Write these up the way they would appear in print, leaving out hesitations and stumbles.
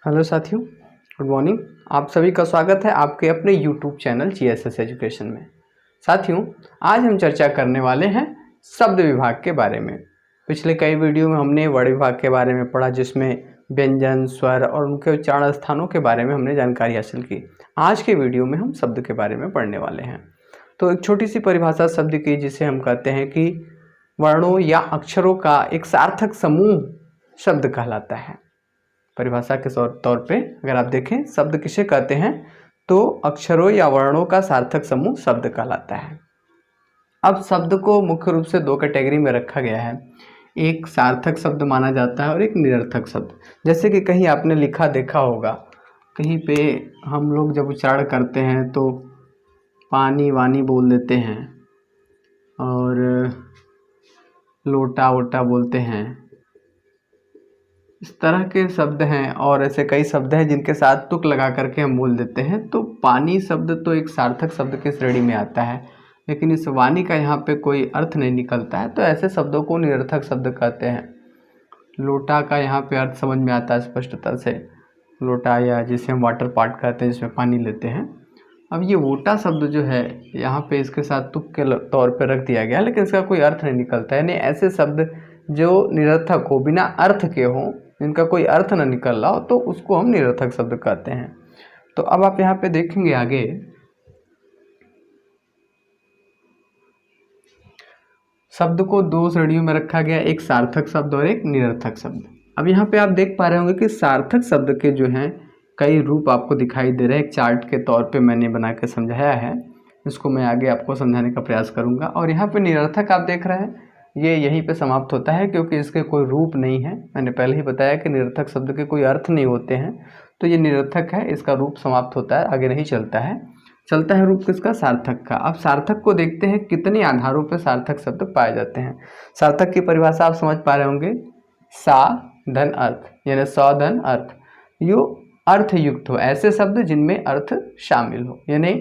Hello साथियों, good morning. आप सभी का स्वागत है आपके अपने यूट्यूब चैनल GSS एजुकेशन में। साथियों, आज हम चर्चा करने वाले हैं शब्द विभाग के बारे में। पिछले कई वीडियो में हमने वर्ण विभाग के बारे में पढ़ा, जिसमें व्यंजन, स्वर और उनके उच्चारण स्थानों के बारे में हमने जानकारी हासिल की। आज के वीडियो में हम शब्द के बारे में पढ़ने वाले हैं। तो एक छोटी सी परिभाषा शब्द की, जिसे हम कहते हैं कि वर्णों या अक्षरों का एक सार्थक समूह शब्द कहलाता है। परिभाषा के तौर पे अगर आप देखें, शब्द किसे कहते हैं तो अक्षरों या वर्णों का सार्थक समूह शब्द कहलाता है। अब शब्द को मुख्य रूप से दो कैटेगरी में रखा गया है। एक सार्थक शब्द माना जाता है और एक निरर्थक शब्द। जैसे कि कहीं आपने लिखा देखा होगा, कहीं पे हम लोग जब उच्चारण करते हैं तो पानी वानी बोल देते हैं और लोटा वोटा बोलते हैं। इस तरह के शब्द हैं और ऐसे कई शब्द हैं जिनके साथ तुक लगा करके हम बोल देते हैं। तो पानी शब्द तो एक सार्थक शब्द की श्रेणी में आता है, लेकिन इस वाणी का यहाँ पे कोई अर्थ नहीं निकलता है, तो ऐसे शब्दों को निरर्थक शब्द कहते हैं। लोटा का यहाँ पे अर्थ समझ में आता है स्पष्टता से, लोटा या जिसे हम वाटर पॉट कहते हैं, जिसमें पानी लेते हैं। अब ये वोटा शब्द जो है यहाँ पे इसके साथ तुक के तौर पर रख दिया गया, लेकिन इसका कोई अर्थ नहीं निकलता है। यानी ऐसे शब्द जो निरर्थक हो, बिना अर्थ के हो, जिनका कोई अर्थ न निकल रहा हो, तो उसको हम निरर्थक शब्द कहते हैं। तो अब आप यहाँ पे देखेंगे आगे, शब्द को दो श्रेणियों में रखा गया, एक सार्थक शब्द और एक निरर्थक शब्द। अब यहाँ पे आप देख पा रहे होंगे कि सार्थक शब्द के जो हैं कई रूप आपको दिखाई दे रहे हैं। एक चार्ट के तौर पे मैंने बना के समझाया है, इसको मैं आगे आपको समझाने का प्रयास करूँगा। और यहाँ पे निरर्थक आप देख रहे हैं, ये यहीं पे समाप्त होता है क्योंकि इसके कोई रूप नहीं है। मैंने पहले ही बताया कि निरर्थक शब्द के कोई अर्थ नहीं होते हैं, तो ये निरर्थक है, इसका रूप समाप्त होता है, आगे नहीं चलता है। चलता है रूप किसका? सार्थक का। अब सार्थक को देखते हैं कितने आधारों पर सार्थक शब्द पाए जाते हैं। सार्थक की परिभाषा आप समझ पा रहे होंगे, सा धन अर्थ, यानी स धन अर्थ, यो अर्थ युक्त हो। ऐसे शब्द जिनमें अर्थ शामिल हो, यानी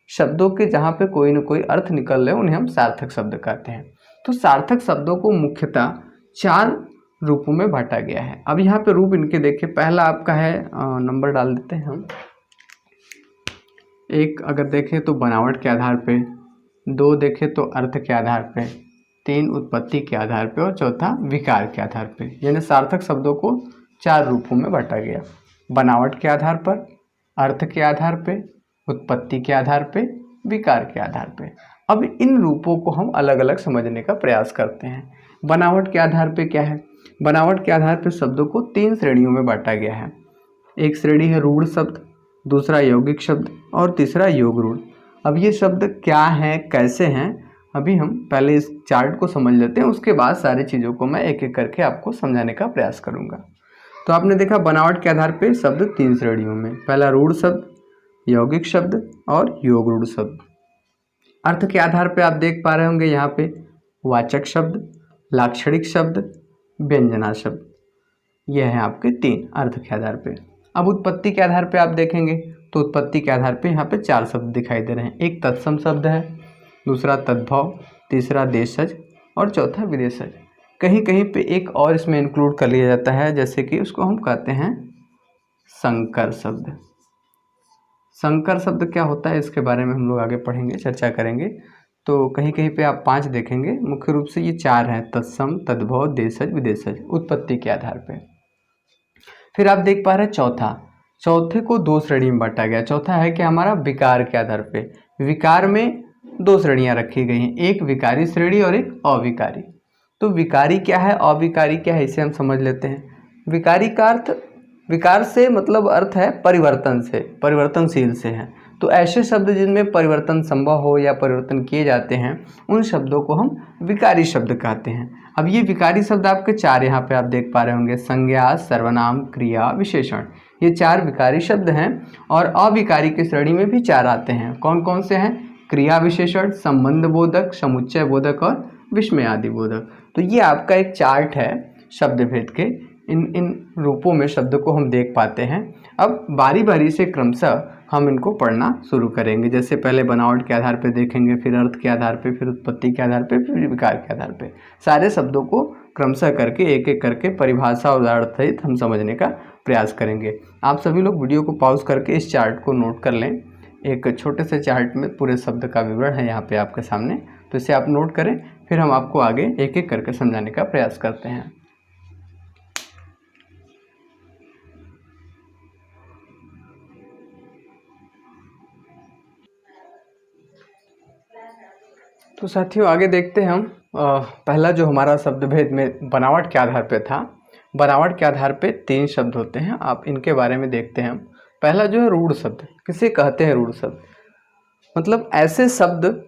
शब्दों के जहाँ पे कोई न कोई अर्थ निकल रहे, उन्हें हम सार्थक शब्द कहते हैं। तो सार्थक शब्दों को मुख्यतः चार रूपों में बांटा गया है। अब यहाँ पे रूप इनके देखिए, पहला आपका है, नंबर डाल देते हैं हम। एक अगर देखें तो बनावट के आधार पे, दो देखें तो अर्थ के आधार पे, तीन उत्पत्ति के आधार पे और चौथा विकार के आधार पे। यानी सार्थक शब्दों को चार रूपों में बांटा गया: बनावट के आधार पर, अर्थ के आधार पे, उत्पत्ति के आधार पे, विकार के आधार पे। अब इन रूपों को हम अलग अलग समझने का प्रयास करते हैं। बनावट के आधार पे क्या है? बनावट के आधार पे शब्दों को तीन श्रेणियों में बांटा गया है। एक श्रेणी है रूढ़ शब्द, दूसरा यौगिक शब्द और तीसरा योग रूढ़। अब ये शब्द क्या हैं, कैसे हैं, अभी हम पहले इस चार्ट को समझ लेते हैं, उसके बाद सारी चीज़ों को मैं एक एक करके आपको समझाने का प्रयास करूँगा। तो आपने देखा बनावट के आधार पे शब्द तीन श्रेणियों में, पहला रूढ़ शब्द, यौगिक शब्द और योग रूढ़ शब्द। अर्थ के आधार पे आप देख पा रहे होंगे यहाँ पे वाचक शब्द, लाक्षणिक शब्द, व्यंजना शब्द, यह है आपके तीन अर्थ के आधार पे। अब उत्पत्ति के आधार पे आप देखेंगे तो उत्पत्ति के आधार पे यहाँ पे चार शब्द दिखाई दे रहे हैं। एक तत्सम शब्द है, दूसरा तद्भव, तीसरा देशज और चौथा विदेशज। कहीं कहीं पे एक और इसमें इंक्लूड कर लिया जाता है, जैसे कि उसको हम कहते हैं संकर शब्द। संकर शब्द क्या होता है, इसके बारे में हम लोग आगे पढ़ेंगे, चर्चा करेंगे। तो कहीं कहीं पे आप पांच देखेंगे, मुख्य रूप से ये चार हैं: तत्सम, तद्भव, देशज, विदेशज, उत्पत्ति के आधार पे। फिर आप देख पा रहे हैं चौथे को दो श्रेणी में बांटा गया। चौथा है कि हमारा विकार के आधार पे। विकार में दो श्रेणियां रखी गई हैं, एक विकारी श्रेणी और एक अविकारी। तो विकारी क्या है, अविकारी क्या है, इसे हम समझ लेते हैं। विकारी का अर्थ, विकार से मतलब अर्थ है परिवर्तन से, परिवर्तनशील से है। तो ऐसे शब्द जिनमें परिवर्तन संभव हो या परिवर्तन किए जाते हैं, उन शब्दों को हम विकारी शब्द कहते हैं। अब ये विकारी शब्द आपके चार यहाँ पे आप देख पा रहे होंगे: संज्ञा, सर्वनाम, क्रिया, विशेषण। ये चार विकारी शब्द हैं और अविकारी की श्रेणी में भी चार आते हैं। कौन कौन से हैं? क्रिया विशेषण, संबंध बोधक, समुच्चय बोधक और विस्मयादि बोधक। तो ये आपका एक चार्ट है शब्द भेद के। इन रूपों में शब्द को हम देख पाते हैं। अब बारी बारी से क्रमशः हम इनको पढ़ना शुरू करेंगे। जैसे पहले बनावट के आधार पर देखेंगे, फिर अर्थ के आधार पे, फिर उत्पत्ति के आधार पे, फिर विकार के आधार पे। सारे शब्दों को क्रमशः करके एक एक करके परिभाषा और उदाहरण सहित हम समझने का प्रयास करेंगे। आप सभी लोग वीडियो को पॉज करके इस चार्ट को नोट कर लें। एक छोटे से चार्ट में पूरे शब्द का विवरण है यहाँ पे आपके सामने, तो इसे आप नोट करें, फिर हम आपको आगे एक एक करके समझाने का प्रयास करते हैं। तो साथियों आगे देखते हैं हम पहला जो हमारा शब्द भेद में बनावट के आधार पे था। बनावट के आधार पे 3 शब्द होते हैं, आप इनके बारे में देखते हैं हम। पहला जो है रूढ़ शब्द। किसे कहते हैं रूढ़ शब्द? मतलब ऐसे शब्द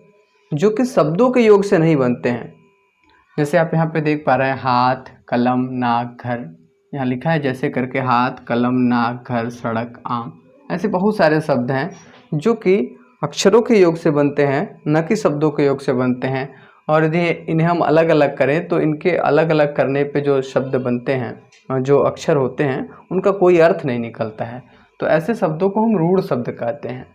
जो कि शब्दों के योग से नहीं बनते हैं। जैसे आप यहाँ पे देख पा रहे हैं हाथ, कलम, नाक, घर, यहाँ लिखा है जैसे करके हाथ, कलम, नाक, घर, सड़क, आम। ऐसे बहुत सारे शब्द हैं जो कि अक्षरों के योग से बनते हैं, न कि शब्दों के योग से बनते हैं। और यदि इन्हें हम अलग अलग करें तो इनके अलग अलग करने पे जो शब्द बनते हैं, जो अक्षर होते हैं, उनका कोई अर्थ नहीं निकलता है। तो ऐसे शब्दों को हम रूढ़ शब्द कहते हैं।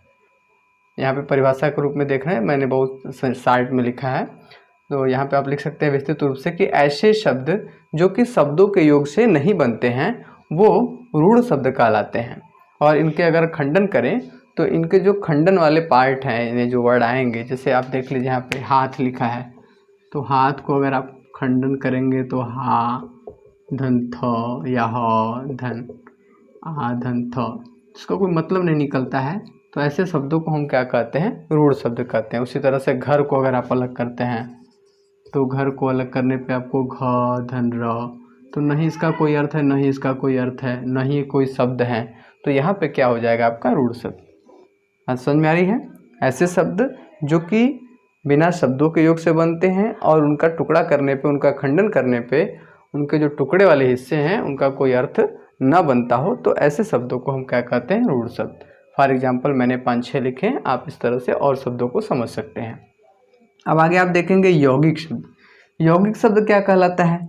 यहाँ पे परिभाषा के रूप में देख रहे हैं, मैंने बहुत शार्ट में लिखा है, तो यहाँ पे आप लिख सकते हैं विस्तृत रूप से कि ऐसे शब्द जो कि शब्दों के योग से नहीं बनते हैं वो रूढ़ शब्द कहलाते हैं। और इनके अगर खंडन करें तो इनके जो खंडन वाले पार्ट हैं, इन्हें जो वर्ड आएंगे, जैसे आप देख लीजिए यहाँ पे हाथ लिखा है, तो हाथ को अगर आप खंडन करेंगे तो हा धन थ या ह धन आ धन थ, इसका कोई मतलब नहीं निकलता है। तो ऐसे शब्दों को हम क्या कहते हैं? रूढ़ शब्द कहते हैं। उसी तरह से घर को अगर आप अलग करते हैं तो घर को अलग करने पे आपको घ धन र, तो नहीं इसका कोई अर्थ है, नहीं इसका कोई अर्थ है, नहीं कोई शब्द है, तो यहाँ पे क्या हो जाएगा आपका रूढ़ शब्द। समझ में आ रही है? ऐसे शब्द जो कि बिना शब्दों के योग से बनते हैं और उनका टुकड़ा करने पे, उनका खंडन करने पे, उनके जो टुकड़े वाले हिस्से हैं उनका कोई अर्थ न बनता हो, तो ऐसे शब्दों को हम क्या कहते हैं? रूढ़ शब्द। फॉर एग्जाम्पल मैंने 5-6 लिखे हैं, आप इस तरह से और शब्दों को समझ सकते हैं। अब आगे आप देखेंगे यौगिक शब्द। यौगिक शब्द क्या कहलाता है?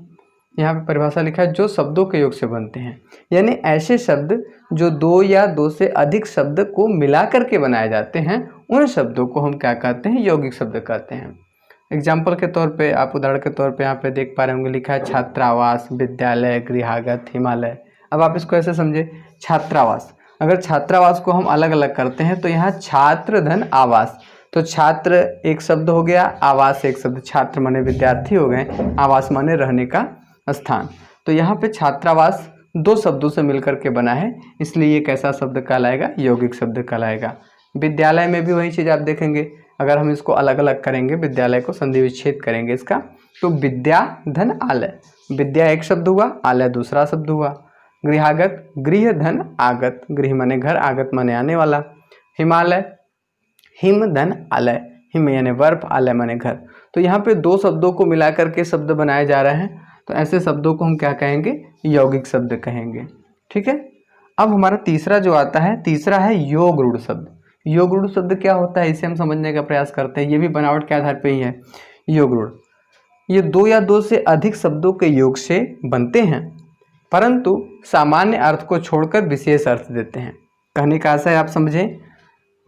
यहाँ पे परिभाषा लिखा है जो शब्दों के योग से बनते हैं, यानी ऐसे शब्द जो 2 या 2 से अधिक शब्द को मिला करके बनाए जाते हैं, उन शब्दों को हम क्या कहते हैं? यौगिक शब्द कहते हैं। एग्जाम्पल के तौर पे, आप उदाहरण के तौर पे यहाँ पे देख पा रहे होंगे, लिखा है छात्रावास, विद्यालय, गृहागत, हिमालय। अब आप इसको ऐसे समझे, छात्रावास, अगर छात्रावास को हम अलग अलग करते हैं तो यहाँ छात्र धन आवास, तो छात्र एक शब्द हो गया, आवास एक शब्द, छात्र माने विद्यार्थी हो गए, आवास माने रहने का स्थान। तो यहाँ पे छात्रावास 2 शब्दों से मिलकर के बना है, इसलिए ये कैसा शब्द कहलाएगा? यौगिक शब्द कहलाएगा। विद्यालय में भी वही चीज़ आप देखेंगे, अगर हम इसको अलग अलग करेंगे, विद्यालय को संधि विच्छेद करेंगे इसका, तो विद्या धन आलय, विद्या एक शब्द हुआ, आलय दूसरा शब्द हुआ। गृहागत, गृह धन आगत, गृह माने घर, आगत माने आने वाला। हिमालय, हिम धन आलय, हिम यानी बर्फ, आलय माने घर। तो यहाँ पे 2 शब्दों को मिला करके शब्द बनाए जा रहे हैं, तो ऐसे शब्दों को हम क्या कहेंगे? यौगिक शब्द कहेंगे। ठीक है। अब हमारा तीसरा जो आता है, तीसरा है योग रूढ़ शब्द। योग रूढ़ शब्द क्या होता है, इसे हम समझने का प्रयास करते हैं। ये भी बनावट के आधार पे ही है। योग रूढ़, ये 2 या 2 से अधिक शब्दों के योग से बनते हैं, परंतु सामान्य अर्थ को छोड़कर विशेष अर्थ देते हैं। कहने का आशय आप समझें,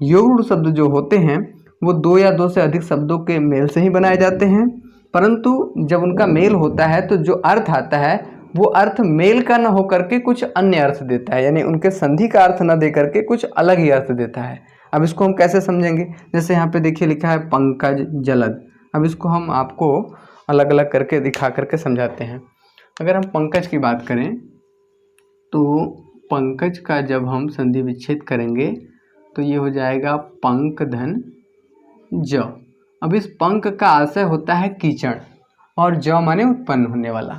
योग रूढ़ शब्द जो होते हैं वो 2 या 2 से अधिक शब्दों के मेल से ही बनाए जाते हैं, परंतु जब उनका मेल होता है तो जो अर्थ आता है वो अर्थ मेल का न होकर के कुछ अन्य अर्थ देता है, यानी उनके संधि का अर्थ न दे करके कुछ अलग ही अर्थ देता है। अब इसको हम कैसे समझेंगे? जैसे यहाँ पे देखिए लिखा है पंकज, जलद। अब इसको हम आपको अलग अलग करके दिखा करके समझाते हैं। अगर हम पंकज की बात करें तो पंकज का जब हम संधि विच्छेद करेंगे तो ये हो जाएगा पंक धन ज। अब इस पंक का आशय होता है कीचड़, और ज माने उत्पन्न होने वाला।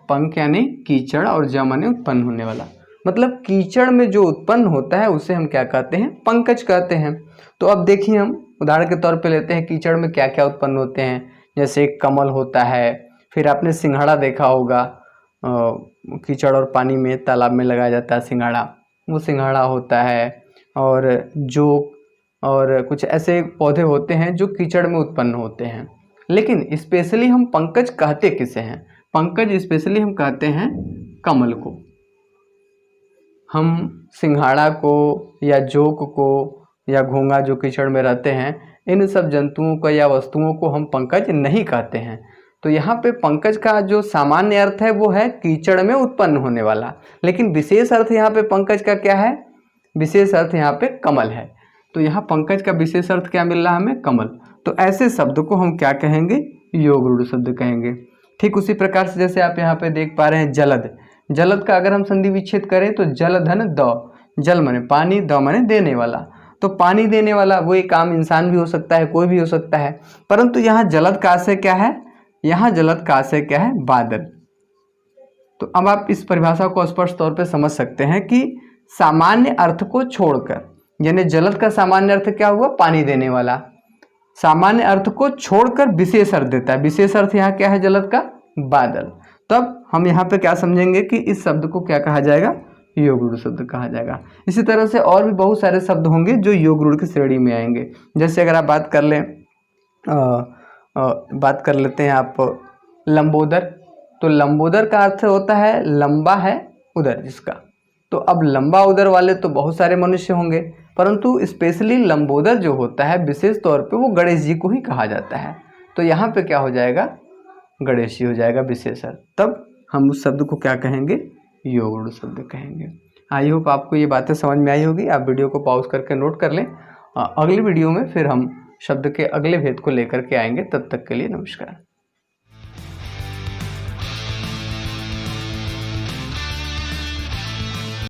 पंक यानी कीचड़ और ज माने उत्पन्न होने वाला, मतलब कीचड़ में जो उत्पन्न होता है उसे हम क्या कहते हैं? पंकज कहते हैं। तो अब देखिए, हम उदाहरण के तौर पे लेते हैं कीचड़ में क्या क्या उत्पन्न होते हैं। जैसे कमल होता है, फिर आपने सिंघाड़ा देखा होगा, कीचड़ और पानी में, तालाब में लगाया जाता है सिंघाड़ा, वो सिंघाड़ा होता है। और जोक और कुछ ऐसे पौधे होते हैं जो कीचड़ में उत्पन्न होते हैं। लेकिन स्पेशली हम पंकज कहते किसे हैं? पंकज स्पेशली हम कहते हैं कमल को। हम सिंघाड़ा को या जोक को या घोंगा जो कीचड़ में रहते हैं, इन सब जंतुओं को या वस्तुओं को हम पंकज नहीं कहते हैं। तो यहाँ पे पंकज का जो सामान्य अर्थ है वो है कीचड़ में उत्पन्न होने वाला, लेकिन विशेष अर्थ यहाँ पे पंकज का क्या है? विशेष अर्थ यहाँ पे कमल है। तो यहाँ पंकज का विशेष अर्थ क्या मिल रहा है हमें? कमल। तो ऐसे शब्द को हम क्या कहेंगे? योग रूढ़ शब्द कहेंगे। ठीक उसी प्रकार से जैसे आप यहाँ पे देख पा रहे हैं जलद, जलद का अगर हम संधि विच्छेद करें तो जल धन द, जल माने पानी, द माने देने वाला। तो पानी देने वाला वो एक आम इंसान भी हो सकता है, कोई भी हो सकता है, परंतु यहाँ जलद का आशय क्या है? यहाँ जलद का आशय क्या है? बादल। तो अब आप इस परिभाषा को स्पष्ट तौर पे समझ सकते हैं कि सामान्य अर्थ को छोड़कर, यानी जलद का सामान्य अर्थ क्या हुआ? पानी देने वाला। सामान्य अर्थ को छोड़कर विशेष अर्थ देता है। विशेष अर्थ यहाँ क्या है जलद का? बादल। तब हम यहाँ पे क्या समझेंगे कि इस शब्द को क्या कहा जाएगा? योग रूढ़ शब्द कहा जाएगा। इसी तरह से और भी बहुत सारे शब्द होंगे जो योग रूढ़ की श्रेणी में आएंगे। जैसे अगर आप बात कर लें, बात कर लेते हैं आप लंबोदर। तो लंबोदर का अर्थ होता है लंबा है उदर जिसका। तो अब लंबा उदर वाले तो बहुत सारे मनुष्य होंगे, परंतु स्पेशली लंबोदर जो होता है विशेष तौर पे वो गणेश जी को ही कहा जाता है। तो यहाँ पे क्या हो जाएगा? गणेश जी हो जाएगा विशेष अर्थ। तब हम उस शब्द को क्या कहेंगे? योग रूढ़ शब्द कहेंगे। आई होप आपको ये बातें समझ में आई होगी। आप वीडियो को पॉज करके नोट कर लें। अगली वीडियो में फिर हम शब्द के अगले भेद को लेकर के आएंगे। तब तक के लिए नमस्कार।